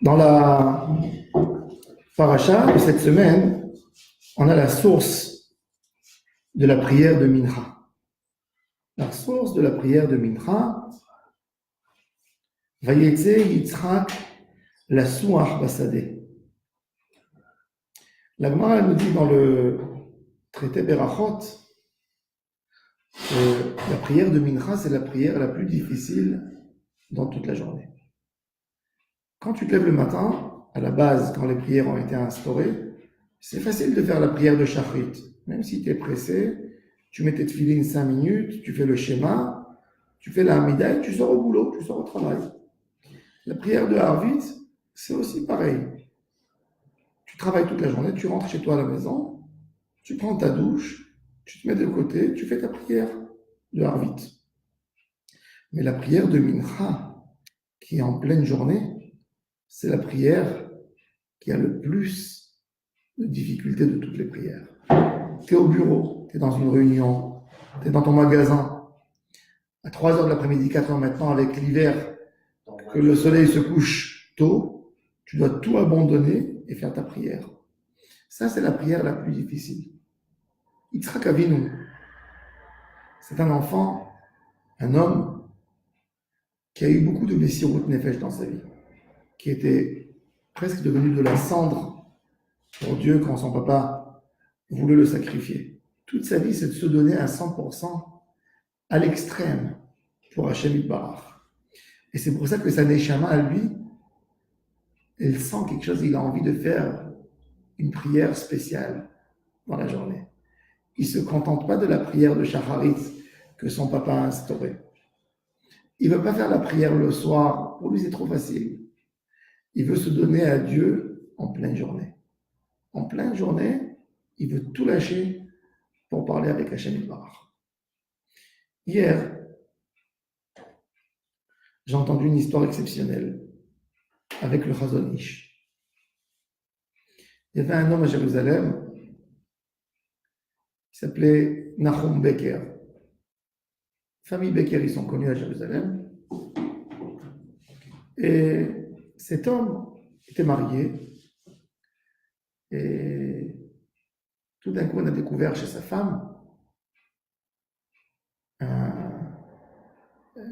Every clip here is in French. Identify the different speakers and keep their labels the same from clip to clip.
Speaker 1: Dans la paracha de cette semaine, on a la source de la prière de Mincha. La source de la prière de Mincha, Vayetze Yitzhak la Suach Basadeh. La Gemara nous dit dans le traité Berachot que la prière de Mincha, c'est la prière la plus difficile dans toute la journée. Quand tu te lèves le matin, à la base, quand les prières ont été instaurées, c'est facile de faire la prière de Shachrit. Même si tu es pressé, tu mets tes tefilines 5 minutes, tu fais le schéma, tu fais la Hamida et tu sors au boulot, tu sors au travail. La prière de Harvit, c'est aussi pareil. Tu travailles toute la journée, tu rentres chez toi à la maison, tu prends ta douche, tu te mets de côté, tu fais ta prière de Harvit. Mais la prière de Mincha, qui est en pleine journée, c'est la prière qui a le plus de difficultés de toutes les prières. Tu es au bureau, tu es dans une réunion, tu es dans ton magasin, à 3h de l'après-midi, 4h maintenant, avec l'hiver, que le soleil se couche tôt, tu dois tout abandonner et faire ta prière. Ça, c'est la prière la plus difficile. Yitzhak Avinu, c'est un enfant, un homme, qui a eu beaucoup de Messirut Nefesh dans sa vie, qui était presque devenu de la cendre pour Dieu quand son papa voulait le sacrifier. Toute sa vie, c'est de se donner à 100% à l'extrême pour Hashem Yitbarach. Et c'est pour ça que sa neshama à lui, elle sent quelque chose, il a envie de faire une prière spéciale dans la journée. Il ne se contente pas de la prière de Shacharit que son papa a instaurée. Il ne veut pas faire la prière le soir, pour lui c'est trop facile. Il veut se donner à Dieu en pleine journée. En pleine journée, il veut tout lâcher pour parler avec Hashem Yitbarach. Hier, j'ai entendu une histoire exceptionnelle avec le Chazon Ish. Il y avait un homme à Jérusalem qui s'appelait Nahum Becker. Famille Becker, ils sont connus à Jérusalem. Et cet homme était marié. Et tout d'un coup, on a découvert chez sa femme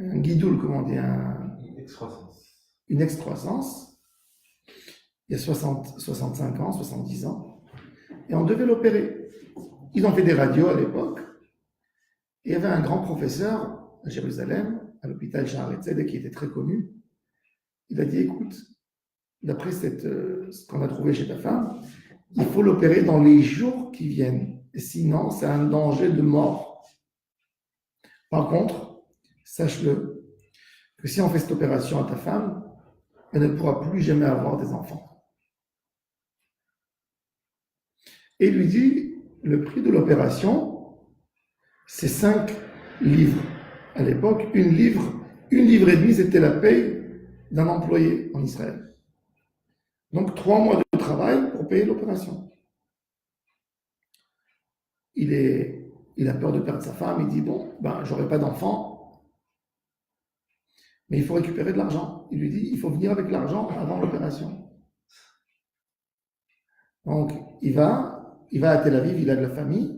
Speaker 1: un guidoul, comment on dit, une excroissance. Il y a 65 ans, 70 ans. Et on devait l'opérer. Ils ont fait des radios à l'époque. Et il y avait un grand professeur à Jérusalem, à l'hôpital Shaare Tzedek, qui était très connu. Il a dit, écoute, d'après ce qu'on a trouvé chez ta femme, il faut l'opérer dans les jours qui viennent. Et sinon, c'est un danger de mort. Par contre, sache-le, que si on fait cette opération à ta femme, elle ne pourra plus jamais avoir des enfants. Et il lui dit, le prix de l'opération, c'est 5 livres. À l'époque, une livre et demie, c'était la paye d'un employé en Israël. Donc 3 mois de travail pour payer l'opération. Il a peur de perdre sa femme, il dit, bon, j'aurai pas d'enfant, mais il faut récupérer de l'argent. Il lui dit, il faut venir avec l'argent avant l'opération. Donc, il va à Tel Aviv, il a de la famille,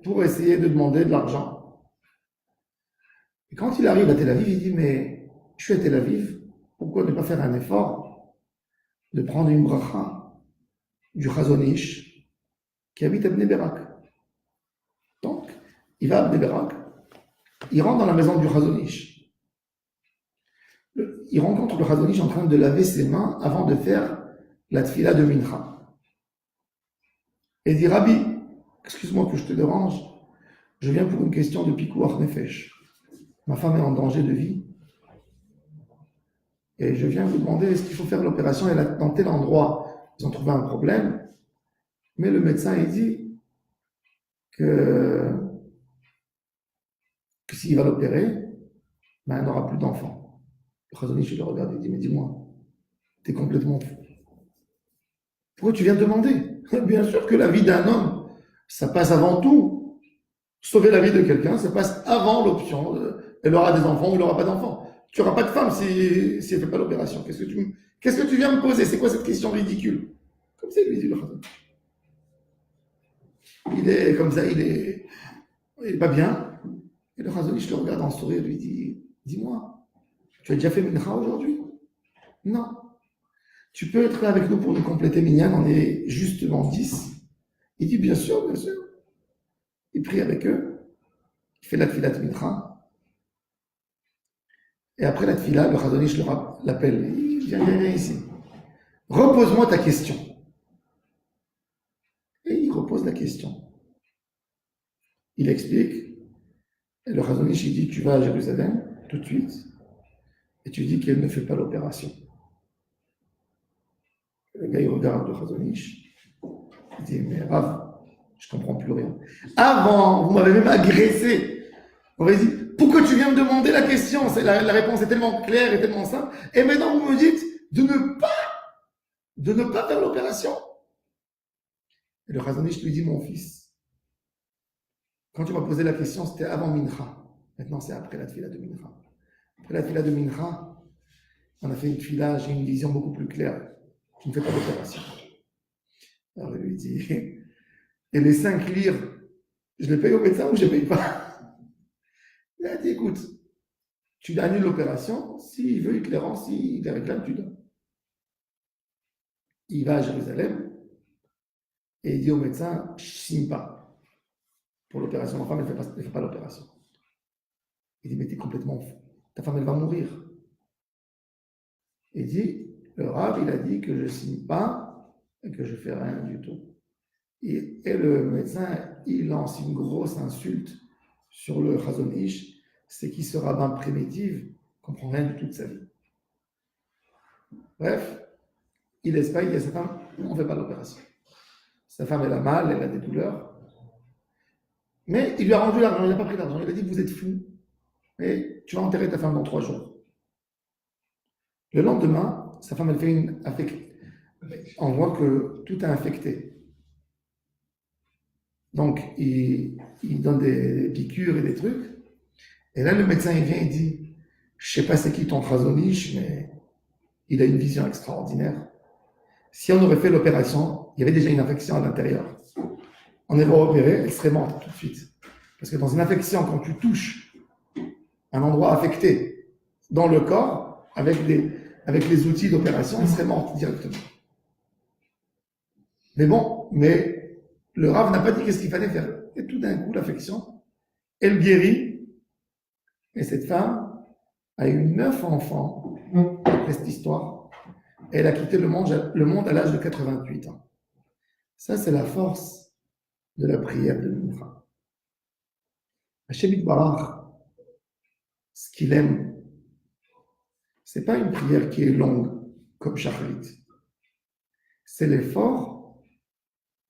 Speaker 1: pour essayer de demander de l'argent. Et quand il arrive à Tel Aviv, il dit, mais je suis à Tel Aviv, pourquoi ne pas faire un effort de prendre une bracha du Chazon Ish qui habite à Bnei Berak. Donc, il va à Bnei Berak, il rentre dans la maison du Chazon Ish. Il rencontre le Chazon Ish en train de laver ses mains avant de faire la tfila de Mincha. Et il dit, Rabbi, excuse-moi que je te dérange, je viens pour une question de Pikuach Nefesh. Ma femme est en danger de vie. Et je viens vous demander, est-ce qu'il faut faire l'opération? Et là, dans tel endroit, ils ont trouvé un problème. Mais le médecin, il dit que s'il va l'opérer, il n'aura plus d'enfant. Le Chazon Ish, je le regarde et dit, mais dis-moi, t'es complètement fou. Pourquoi tu viens demander? Bien sûr que la vie d'un homme, ça passe avant tout. Sauver la vie de quelqu'un, ça passe avant l'option. Elle aura des enfants ou elle n'aura pas d'enfants. Tu n'auras pas de femme si elle ne fait pas l'opération. Qu'est-ce que tu viens me poser? C'est quoi cette question ridicule? Comme ça, il lui dit le Khazon. Il est comme ça, il est pas bien. Et le Khazon, je le regarde en sourire, lui dit, dis-moi, tu as déjà fait Mincha aujourd'hui? Non. Tu peux être là avec nous pour nous compléter Minyan, on est justement 10. Il dit, bien sûr, bien sûr. Il prie avec eux, il fait la tfilat Mincha. Et après la tfila, le Khazon Ish l'appelle, il dit, viens ici. Repose-moi ta question. Et il repose la question. Il explique, et le Khazon Ish, il dit, tu vas à Jérusalem, tout de suite, et tu dis qu'elle ne fait pas l'opération. Le gars, il regarde le Khazon Ish, il dit, mais Rav, je comprends plus rien. Avant, vous m'avez même agressé. On m'avait dit, pourquoi tu viens me demander la question? La réponse est tellement claire et tellement simple. Et maintenant, vous me dites de ne pas faire l'opération. Et le Khazon Ish lui dit, mon fils, quand tu m'as posé la question, c'était avant Mincha. Maintenant, c'est après la tfila de Mincha. Après la tfila de Mincha, on a fait une tfila, j'ai une vision beaucoup plus claire. Tu ne fais pas d'opération. Alors il lui dit, et les 5 lires, je les paye au médecin ou je ne les paye pas? Il a dit, écoute, tu annules l'opération, s'il veut, il te les rend, s'il les réclame, tu donnes. Il va à Jérusalem et il dit au médecin, je ne signe pas pour l'opération. Ma femme, elle ne fait pas l'opération. Il dit, mais tu es complètement fou. Ta femme, elle va mourir. Il dit, le Rav, il a dit que je ne signe pas et que je ne fais rien du tout. Et le médecin, il lance une grosse insulte sur le Khazon Ish, c'est qu'il se rabbin primitif, comprend rien du tout de sa vie. Bref, il laisse pas, il dit à sa femme, on ne fait pas l'opération. Sa femme, elle a mal, elle a des douleurs. Mais il lui a rendu l'argent, il n'a pas pris l'argent. Il a dit, vous êtes fou, mais tu vas enterrer ta femme dans 3 jours. Le lendemain, sa femme, elle fait on voit que tout est infecté. Donc, il donne des piqûres et des trucs. Et là, le médecin, il vient et dit, je ne sais pas c'est qui ton Khazon Ish, mais il a une vision extraordinaire. Si on aurait fait l'opération, il y avait déjà une infection à l'intérieur. On aurait opéré, elle serait morte tout de suite. Parce que dans une infection, quand tu touches un endroit affecté dans le corps, avec les outils d'opération, elle serait morte directement. Mais bon, le Rav n'a pas dit qu'est-ce qu'il fallait faire. Et tout d'un coup, l'affection, elle guérit. Et cette femme a eu 9 enfants après cette histoire. Elle a quitté le monde à l'âge de 88 ans. Ça, c'est la force de la prière de Mincha. Hashem Yitbarach, ce qu'il aime, c'est pas une prière qui est longue comme Shacharit. C'est l'effort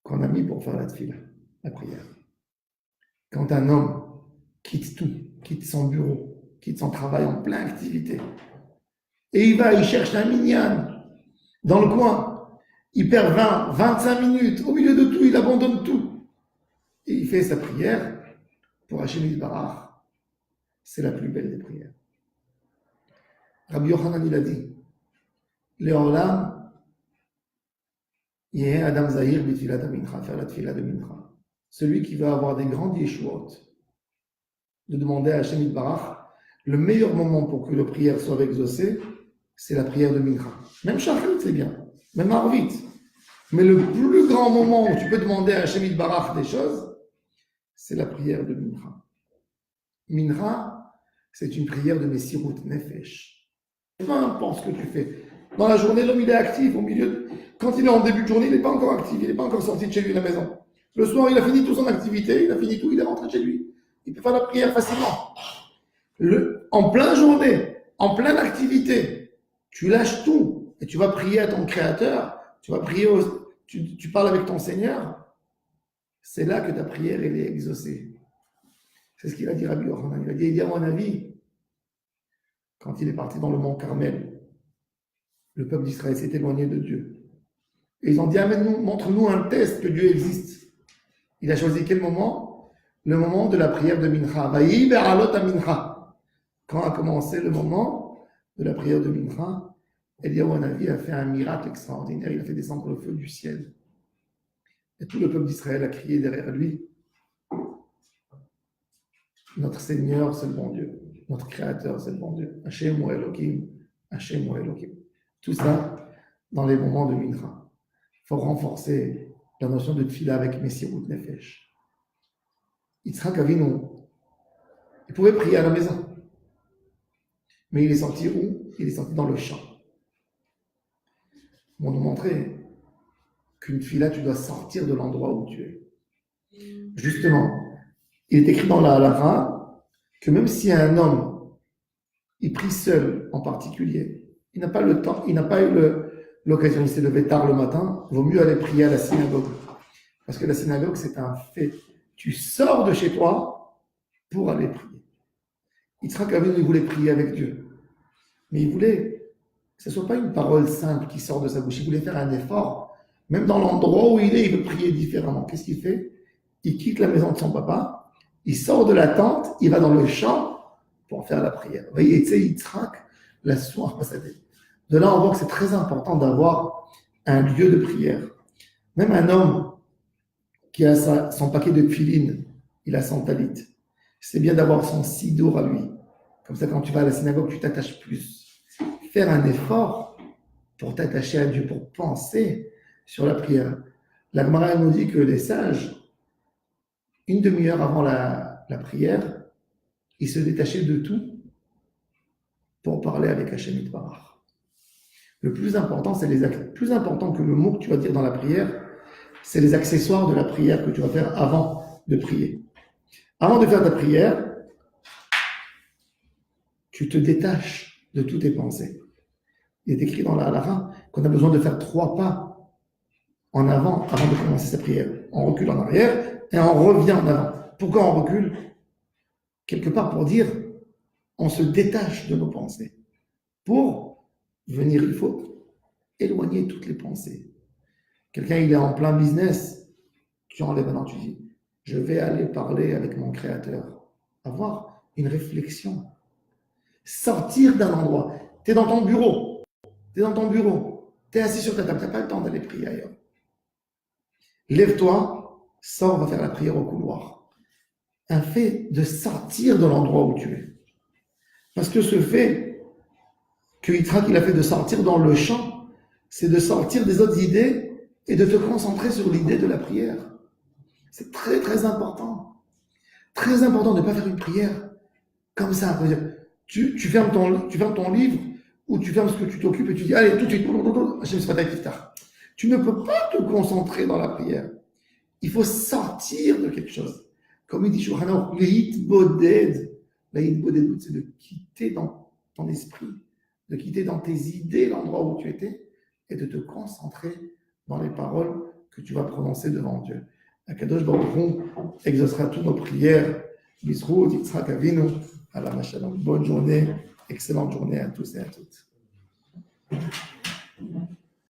Speaker 1: qu'on a mis pour faire la tefila, la prière. Quand un homme quitte tout, quitte son bureau, quitte son travail en pleine activité, et il cherche un minyan dans le coin, il perd 20, 25 minutes, au milieu de tout, il abandonne tout. Et il fait sa prière pour Hashem Yitbarach. C'est la plus belle des prières. Rabbi Yochanan, il a dit, Le'olam, Yeh Adam Zahir b'tfilat mincha, faire la tfila de mincha. Celui qui va avoir des grandes yeshuot, de demander à Hashem Yitbarach, le meilleur moment pour que la prière soit exaucée, c'est la prière de mincha. Même Shachrit, c'est bien. Même Arvit. Mais le plus grand moment où tu peux demander à Hashem Yitbarach des choses, c'est la prière de mincha. Mincha, c'est une prière de Messirut Nefesh. Peu importe ce que tu fais. Dans la journée, l'homme il est actif au milieu. Quand il est en début de journée, il n'est pas encore actif, il n'est pas encore sorti de chez lui à la maison. Le soir, il a fini toute son activité, il a fini tout, il est rentré chez lui. Il peut faire la prière facilement. En pleine journée, en pleine activité, tu lâches tout et tu vas prier à ton Créateur, tu vas prier, tu parles avec ton Seigneur. C'est là que ta prière elle est exaucée. C'est ce qu'il a dit Rabbi Yochanan. Il a dit à mon avis, quand il est parti dans le mont Carmel, le peuple d'Israël s'est éloigné de Dieu. Et ils ont dit, montre-nous un test que Dieu existe. Il a choisi quel moment? Le moment de la prière de Mincha. Vayi be'alot ha-mincha. Quand a commencé le moment de la prière de Mincha, Eliyahu Hanavi a fait un miracle extraordinaire. Il a fait descendre le feu du ciel. Et tout le peuple d'Israël a crié derrière lui, notre Seigneur, c'est le bon Dieu. Notre Créateur, c'est le bon Dieu. Hashem ou Elohim, Hashem ou Elohim. Tout ça dans les moments de Mincha. Il faut renforcer la notion de Tfila avec Messirut Nefesh. Yitzhak Avinu, il pouvait prier à la maison. Mais il est sorti où? Il est sorti dans le champ. Pour nous montrer qu'une Tfila, tu dois sortir de l'endroit où tu es. Justement, il est écrit dans la Halakha que même si un homme, il prie seul en particulier, il n'a pas le temps, il n'a pas eu l'occasion, il s'est levé tard le matin, il vaut mieux aller prier à la synagogue. Parce que la synagogue, c'est un fait. Tu sors de chez toi pour aller prier. Yitzhak Avinu, il voulait prier avec Dieu. Mais il voulait que ce ne soit pas une parole simple qui sort de sa bouche. Il voulait faire un effort. Même dans l'endroit où il est, il veut prier différemment. Qu'est-ce qu'il fait? Il quitte la maison de son papa, il sort de la tente, il va dans le champ pour faire la prière. Vous voyez, Yitzhak, la soif passée. De là, on voit que c'est très important d'avoir un lieu de prière. Même un homme qui a son paquet de tfilines, il a son talit. C'est bien d'avoir son sidour à lui. Comme ça, quand tu vas à la synagogue, tu t'attaches plus. Faire un effort pour t'attacher à Dieu, pour penser sur la prière. La Gemara nous dit que les sages, une demi-heure avant la prière, ils se détachaient de tout pour parler avec Hachem Yitbarach. Le plus important, plus important que le mot que tu vas dire dans la prière, c'est les accessoires de la prière que tu vas faire avant de prier. Avant de faire ta prière, tu te détaches de toutes tes pensées. Il est écrit dans la Halakha qu'on a besoin de faire 3 pas en avant de commencer sa prière. On recule en arrière et on revient en avant. Pourquoi on recule? Quelque part pour dire, on se détache de nos pensées. Pour venir, il faut éloigner toutes les pensées. Quelqu'un, il est en plein business, tu enlèves maintenant, tu dis, je vais aller parler avec mon créateur. Avoir une réflexion. Sortir d'un endroit. Tu es dans ton bureau. Tu es assis sur ta table. Tu n'as pas le temps d'aller prier ailleurs. Lève-toi, sors, va faire la prière au couloir. Un fait de sortir de l'endroit où tu es. Parce que ce fait que Yitzhak il a fait de sortir dans le champ, c'est de sortir des autres idées et de te concentrer sur l'idée de la prière. C'est très très important. Très important de ne pas faire une prière comme ça. Tu fermes ton livre ou tu fermes ce que tu t'occupes et tu dis allez tout de suite, Hashem Sfatai Tiftach. Tu ne peux pas te concentrer dans la prière. Il faut sortir de quelque chose. Comme il dit Shulchan Aruch, l'hit boded. L'hit boded, c'est de quitter dans ton esprit, de quitter dans tes idées l'endroit où tu étais et de te concentrer dans les paroles que tu vas prononcer devant Dieu. Akadosh Baruch Hu exaucera toutes nos prières. Bisrout, Yitzhak Avinu, Alam Shalom. Bonne journée, excellente journée à tous et à toutes.